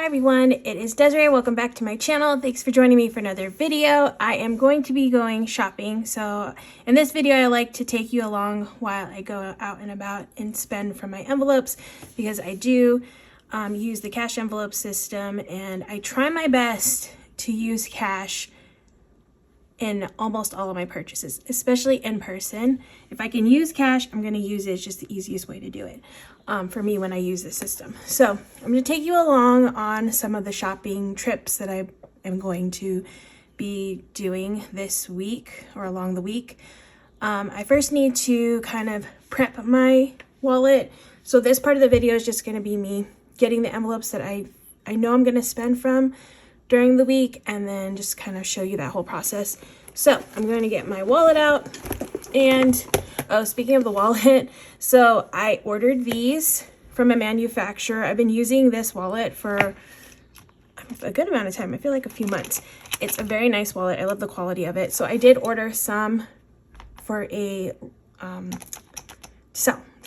Hi everyone, it is Desiree. Welcome back to my channel. Thanks for joining me for another video. I am going to be going shopping. So in this video, I like to take you along while I go out and about and spend from my envelopes because I do use the cash envelope system and I try my best to use cash in almost all of my purchases, especially in person. If I can use cash, I'm going to use it. It's just the easiest way to do it for me when I use the system. So I'm going to take you along on some of the shopping trips that I am going to be doing this week or along the week. I first need to kind of prep my wallet. So this part of the video is just going to be me getting the envelopes that I know I'm going to spend from during the week, and then just kind of show you that whole process. So I'm going to get my wallet out, and oh, speaking of the wallet, so I ordered these from a manufacturer. I've been using this wallet for a good amount of time. I feel like a few months. It's a very nice wallet. I love the quality of it. So I did order some for a to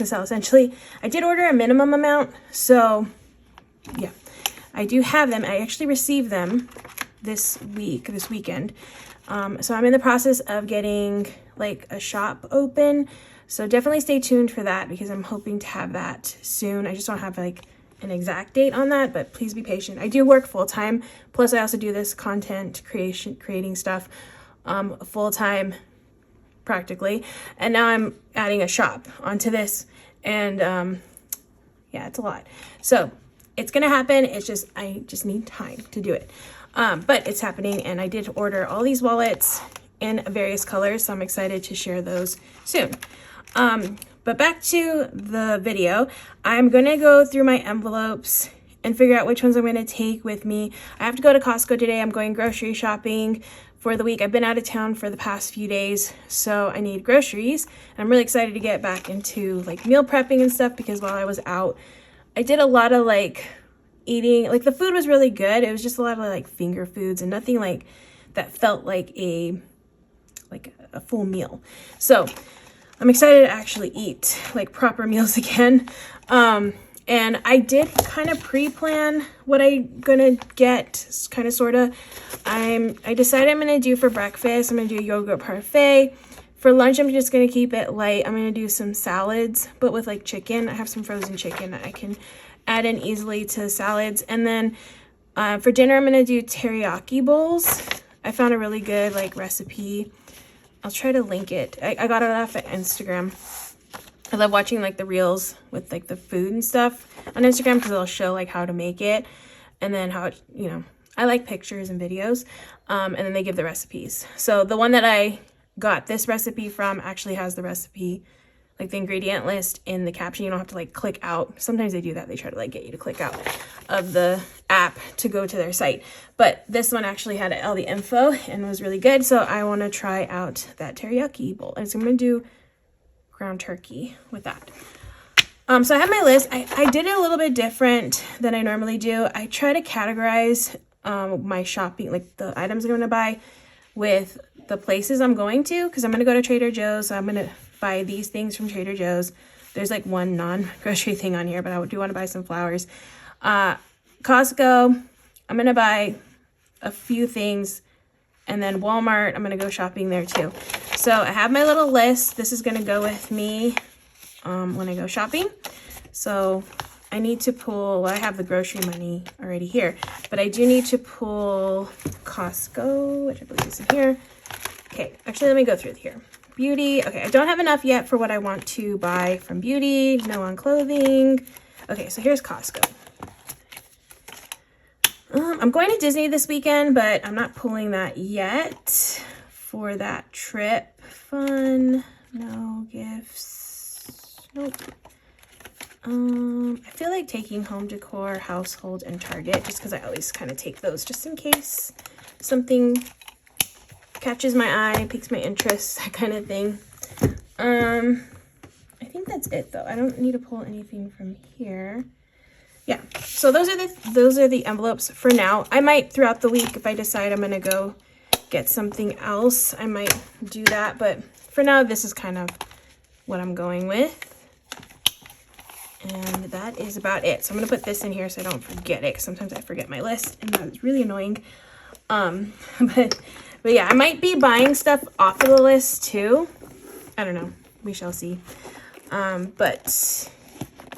sell essentially. I did order a minimum amount, so yeah. I do have them. I actually received them this weekend. So I'm in the process of getting like a shop open. So definitely stay tuned for that because I'm hoping to have that soon. I just don't have like an exact date on that, but please be patient. I do work full time. Plus I also do this content creating stuff full time practically. And now I'm adding a shop onto this, and yeah, it's a lot. So it's gonna happen. It's just, I just need time to do it. But it's happening, and I did order all these wallets in various colors, so I'm excited to share those soon. But back to the video, I'm gonna go through my envelopes and figure out which ones I'm gonna take with me. I have to go to Costco today. I'm going grocery shopping for the week. I've been out of town for the past few days, so I need groceries. And I'm really excited to get back into like meal prepping and stuff because while I was out, I did a lot of like eating, like the food was really good. It was just a lot of like finger foods and nothing like that felt like a full meal. So I'm excited to actually eat like proper meals again. And I did kind of pre-plan what I'm gonna get, kind of sorta. I decided I'm gonna do for breakfast, I'm gonna do a yogurt parfait. For lunch, I'm just gonna keep it light. I'm gonna do some salads, but with like chicken. I have some frozen chicken that I can add in easily to salads. And then for dinner, I'm gonna do teriyaki bowls. I found a really good like recipe. I'll try to link it. I got it off of Instagram. I love watching like the reels with like the food and stuff on Instagram because they'll show like how to make it and then how it, you know, I like pictures and videos. And then they give the recipes. So the one that I got this recipe from actually has the recipe, like the ingredient list in the caption. You don't have to like click out. Sometimes they do that. They try to like get you to click out of the app to go to their site. But this one actually had all the info and was really good. So I want to try out that teriyaki bowl. And so I'm going to do ground turkey with that. So I have my list. I did it a little bit different than I normally do. I try to categorize my shopping, like the items I'm going to buy with the places I'm going to, because I'm going to go to Trader Joe's. So I'm going to buy these things from Trader Joe's. There's like one non-grocery thing on here, but I do want to buy some flowers. Costco, I'm going to buy a few things. And then Walmart, I'm going to go shopping there too. So I have my little list. This is going to go with me when I go shopping. So I need to pull, well, I have the grocery money already here, but I do need to pull Costco, which I believe is in here. Okay, actually, let me go through here. Beauty. Okay, I don't have enough yet for what I want to buy from beauty. No on clothing. Okay, so here's Costco. I'm going to Disney this weekend, but I'm not pulling that yet for that trip. Fun. No gifts. Nope. I feel like taking home decor, household, and Target just because I always kind of take those just in case something catches my eye, piques my interest, that kind of thing. I think that's it though. I don't need to pull anything from here. Yeah, so those are the envelopes for now. I might throughout the week, if I decide I'm gonna go get something else, I might do that. But for now, this is kind of what I'm going with. And that is about it. So I'm gonna put this in here so I don't forget it, because sometimes I forget my list and that is really annoying. But yeah, I might be buying stuff off of the list too. I don't know, we shall see. But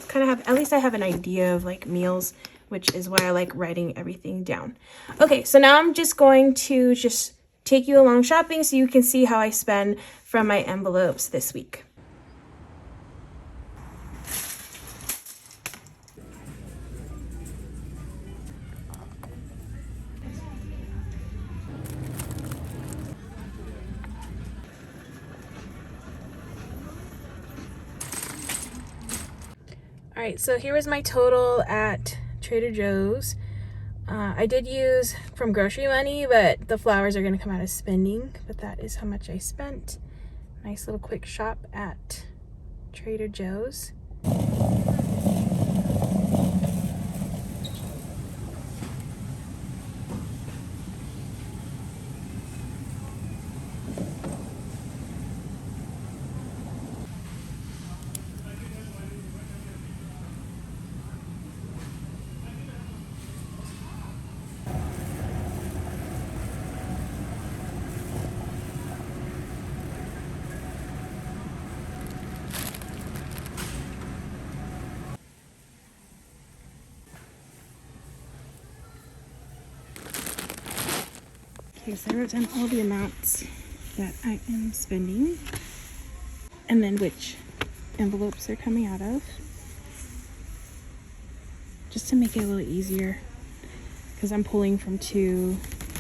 kind of have, at least I have an idea of like meals, which is why I like writing everything down. Okay, so now I'm just going to just take you along shopping so you can see how I spend from my envelopes this week. All right, so here was my total at Trader Joe's. I did use from grocery money, but the flowers are gonna come out of spending, but that is how much I spent. Nice little quick shop at Trader Joe's. Okay, so I wrote down all the amounts that I am spending and then which envelopes they're coming out of, just to make it a little easier because I'm pulling from 2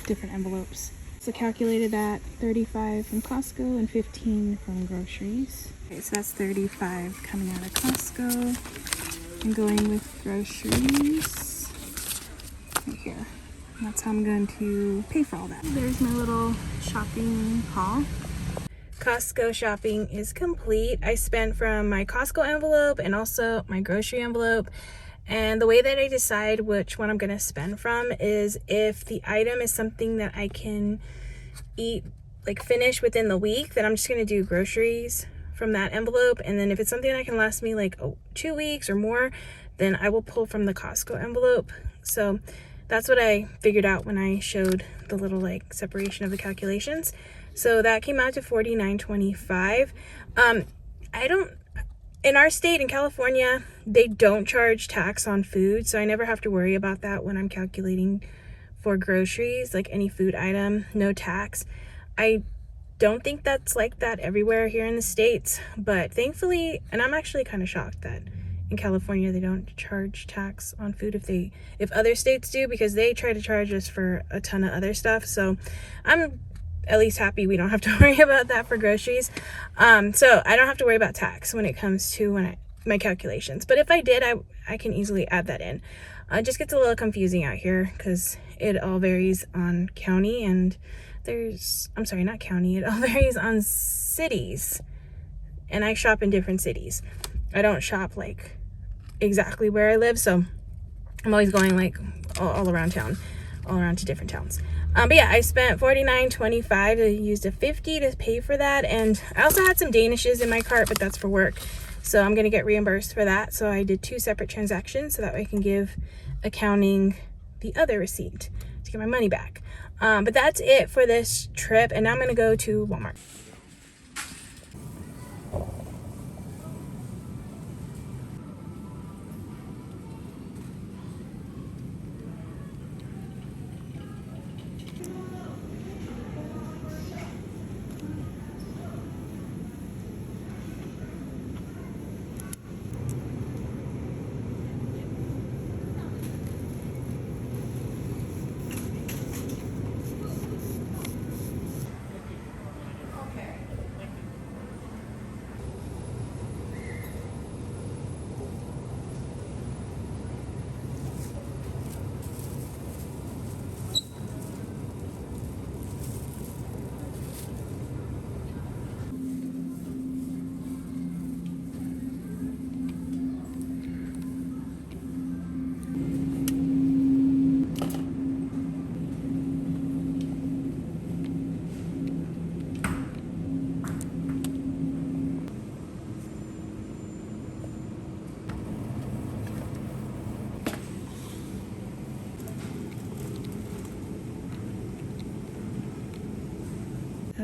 different envelopes. So calculated that 35 from Costco and 15 from groceries. Okay, so that's 35 coming out of Costco and going with groceries right here. And that's how I'm going to pay for all that. There's my little shopping haul. Costco shopping is complete. I spent from my Costco envelope and also my grocery envelope. And the way that I decide which one I'm going to spend from is if the item is something that I can eat, like finish within the week, then I'm just going to do groceries from that envelope. And then if it's something that can last me like 2 weeks or more, then I will pull from the Costco envelope. So that's what I figured out when I showed the little like separation of the calculations. So that came out to $49.25. In our state, in California, they don't charge tax on food, so I never have to worry about that when I'm calculating for groceries, like any food item, no tax. I don't think that's like that everywhere here in the States, but thankfully, and I'm actually kind of shocked that in California they don't charge tax on food if other states do, because they try to charge us for a ton of other stuff. So I'm at least happy we don't have to worry about that for groceries. So I don't have to worry about tax when it comes to my calculations. But if I did, I can easily add that in. It just gets a little confusing out here because it all varies on county, and not county, it all varies on cities. And I shop in different cities. I don't shop like exactly where I live, so I'm always going like all around town, all around to different towns. But yeah, I spent $49.25. I used a $50 to pay for that, and I also had some Danishes in my cart, but that's for work, so I'm gonna get reimbursed for that. So I did 2 separate transactions so that way I can give accounting the other receipt to get my money back. But that's it for this trip, and now I'm gonna go to Walmart.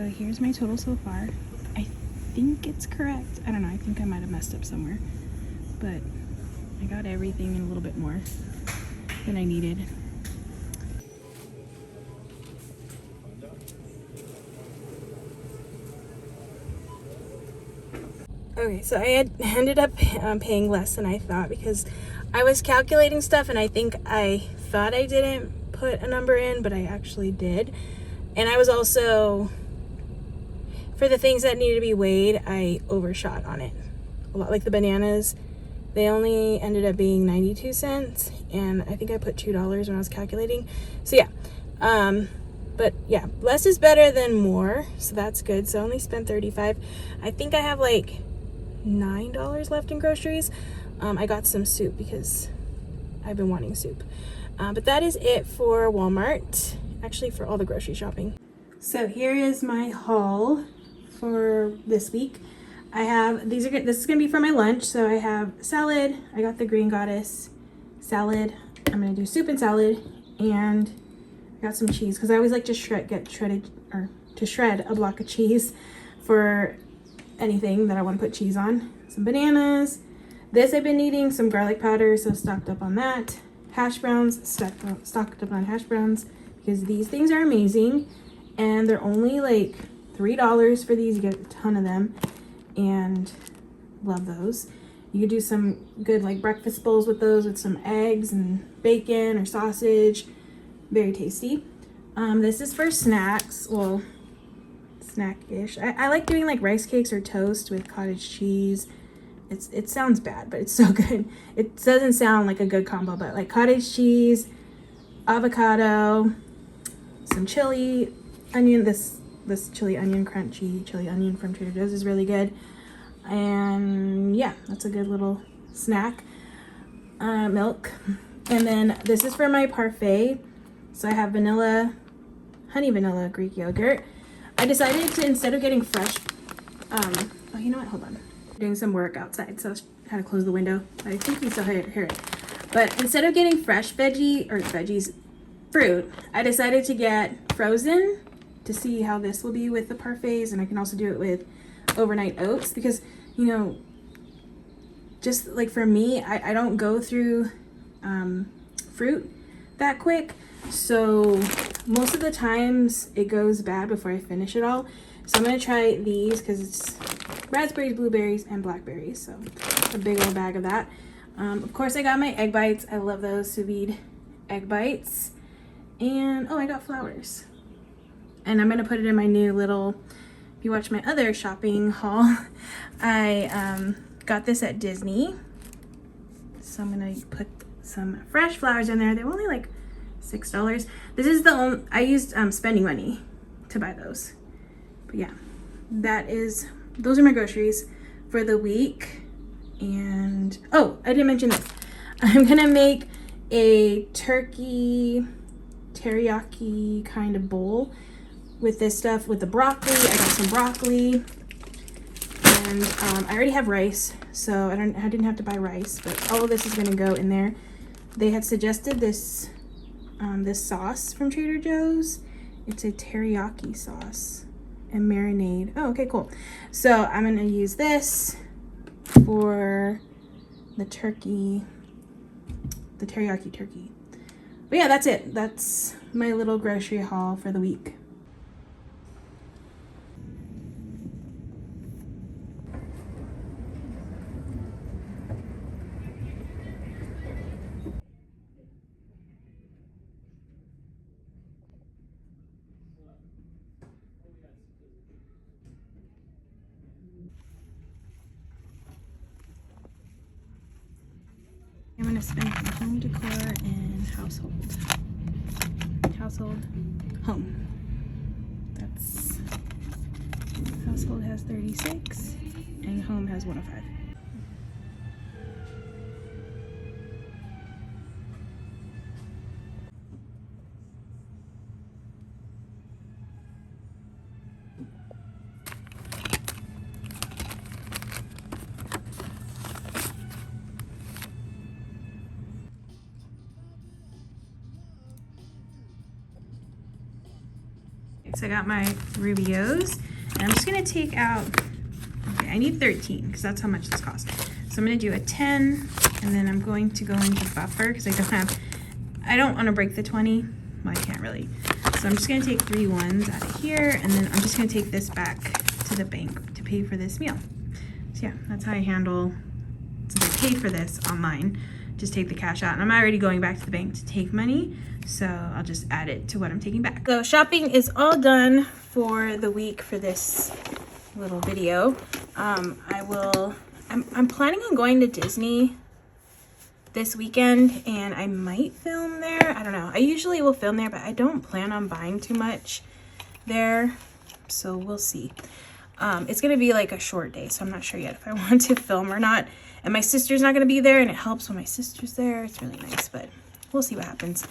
here's my total so far. I think it's correct. I don't know, I think I might have messed up somewhere, but I got everything and a little bit more than I needed. Okay, so I had ended up paying less than I thought because I was calculating stuff and I think I thought I didn't put a number in, but I actually did. And I was also, for the things that needed to be weighed, I overshot on it a lot. Like the bananas, they only ended up being 92 cents, and I think I put $2 when I was calculating. So yeah, but yeah, less is better than more, so that's good. So I only spent 35. I think I have like $9 left in groceries. I got some soup because I've been wanting soup. But that is it for Walmart, actually for all the grocery shopping. So here is my haul for this week. I have, this is gonna be for my lunch. So I have salad, I got the Green Goddess salad. I'm gonna do soup and salad, and I got some cheese because I always like to shred a block of cheese for anything that I want to put cheese on. Some bananas. This I've been needing, some garlic powder, so stocked up on that. Hash browns, stocked up on hash browns because these things are amazing, and they're only like $3 for these. You get a ton of them, and love those. You could do some good like breakfast bowls with those, with some eggs and bacon or sausage. Very tasty. This is for snacks. Well, snack-ish. I like doing like rice cakes or toast with cottage cheese. It sounds bad, but it's so good. It doesn't sound like a good combo, but like cottage cheese, avocado, some chili onion. This chili onion, crunchy chili onion from Trader Joe's is really good. And yeah, that's a good little snack. Milk. And then this is for my parfait. So I have honey vanilla Greek yogurt. I decided to, instead of getting fresh, oh, you know what, hold on. Doing some work outside, so I had to close the window. I think you still hear it. But instead of getting fresh fruit, I decided to get frozen to see how this will be with the parfaits, and I can also do it with overnight oats because, you know, just like for me, I don't go through fruit that quick. So most of the times it goes bad before I finish it all. So I'm going to try these because it's raspberries, blueberries, and blackberries. So a big old bag of that. Of course, I got my egg bites. I love those sous vide egg bites. And oh, I got flowers. And I'm going to put it in my new little, if you watch my other shopping haul, I got this at Disney. So I'm going to put some fresh flowers in there. They were only like $6. This is the only, I used spending money to buy those. But yeah, those are my groceries for the week. And oh, I didn't mention this. I'm gonna make a turkey teriyaki kind of bowl with this stuff, with the broccoli. I got some broccoli, and I already have rice, so I didn't have to buy rice, but all of this is gonna go in there. They had suggested this this sauce from Trader Joe's. It's a teriyaki sauce and marinade. Oh, okay, cool. So I'm gonna use this for the teriyaki turkey. But yeah, that's it. That's my little grocery haul for the week. I'm gonna spend on home decor and household. Home. That's, household has 36 and home has 105. So I got my Rubios, and I'm just gonna take out, okay, I need 13 because that's how much this costs. So I'm gonna do a 10, and then I'm going to go into buffer because I don't want to break the 20. Well, I can't really. So I'm just gonna take 3 ones out of here, and then I'm just gonna take this back to the bank to pay for this meal. So yeah, that's how I handle, since I paid for this online, just take the cash out. And I'm already going back to the bank to take money, so I'll just add it to what I'm taking back. So shopping is all done for the week for this little video. I'm planning on going to Disney this weekend, and I might film there. I don't know. I usually will film there, but I don't plan on buying too much there, so we'll see. It's gonna be like a short day, so I'm not sure yet if I want to film or not. And my sister's not gonna be there, and it helps when my sister's there. It's really nice, but we'll see what happens.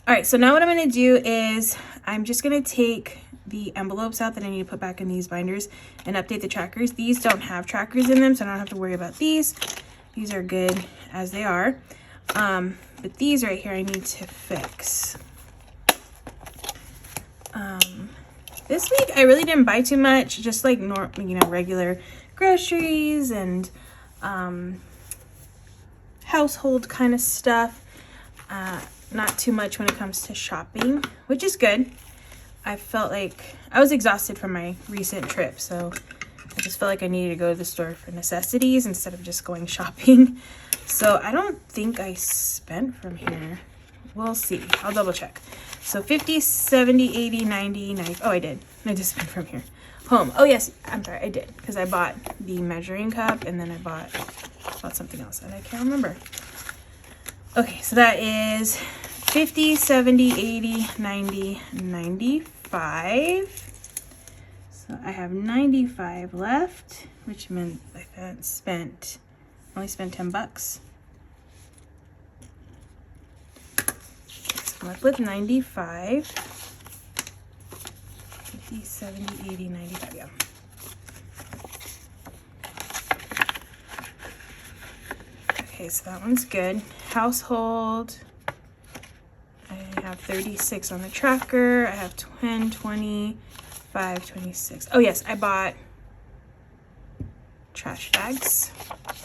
All right, so now what I'm gonna do is I'm just gonna take the envelopes out that I need to put back in these binders and update the trackers. These don't have trackers in them, so I don't have to worry about these. These are good as they are. But these right here I need to fix. This week I really didn't buy too much, just like regular groceries and household kind of stuff. Not too much when it comes to shopping, which is good. I felt like I was exhausted from my recent trip, so I just felt like I needed to go to the store for necessities instead of just going shopping. So I don't think I spent from here. We'll see. I'll double check. So 50, 70, 80, 90, 90. Oh, I did. I just spent from here. Home. Oh, yes. I'm sorry. I did. Because I bought the measuring cup, and then I bought something else, and I can't remember. Okay, so that is 50, 70, 80, 90, 95. So I have 95 left, which meant I only spent 10 bucks. So I'm left with 95. 50, 70, 80, 95, yeah. Okay, so that one's good. Household. I have 36 on the tracker. I have 10, 20, 5, 26. Oh yes, I bought trash bags.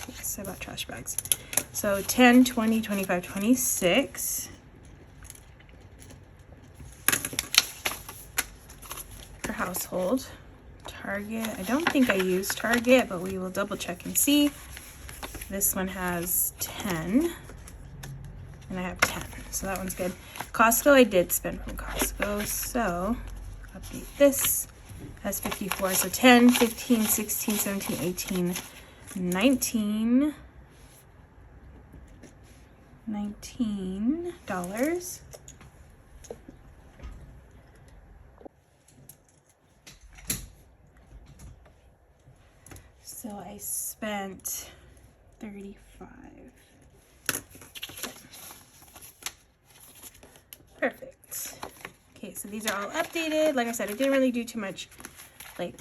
Yes, I bought trash bags. So 10, 20, 25, 26. For household. Target. I don't think I used Target, but we will double check and see. This one has 10. And I have 10. So that one's good. Costco, I did spend from Costco. So update this. Has 54. So 10, 15, 16, 17, 18, 19. $19. So I spent 35. Perfect. Okay, so these are all updated. Like I said, I didn't really do too much like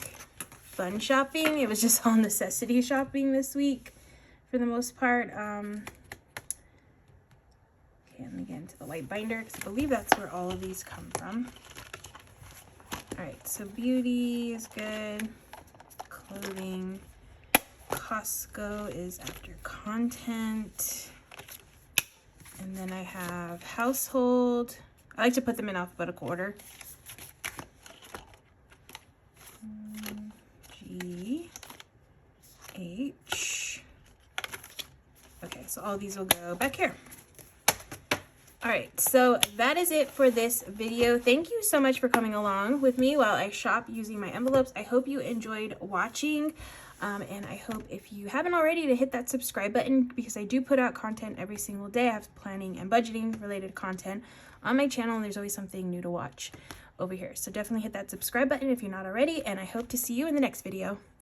fun shopping. It was just all necessity shopping this week for the most part. Okay, let me get into the white binder because I believe that's where all of these come from. All right, so beauty is good. Clothing. Costco is after content. And then I have household. I like to put them in alphabetical order. G, H. Okay, so all these will go back here. All right, so that is it for this video. Thank you so much for coming along with me while I shop using my envelopes. I hope you enjoyed watching. And I hope if you haven't already to hit that subscribe button, because I do put out content every single day. I have planning and budgeting related content on my channel, and there's always something new to watch over here. So definitely hit that subscribe button if you're not already, and I hope to see you in the next video.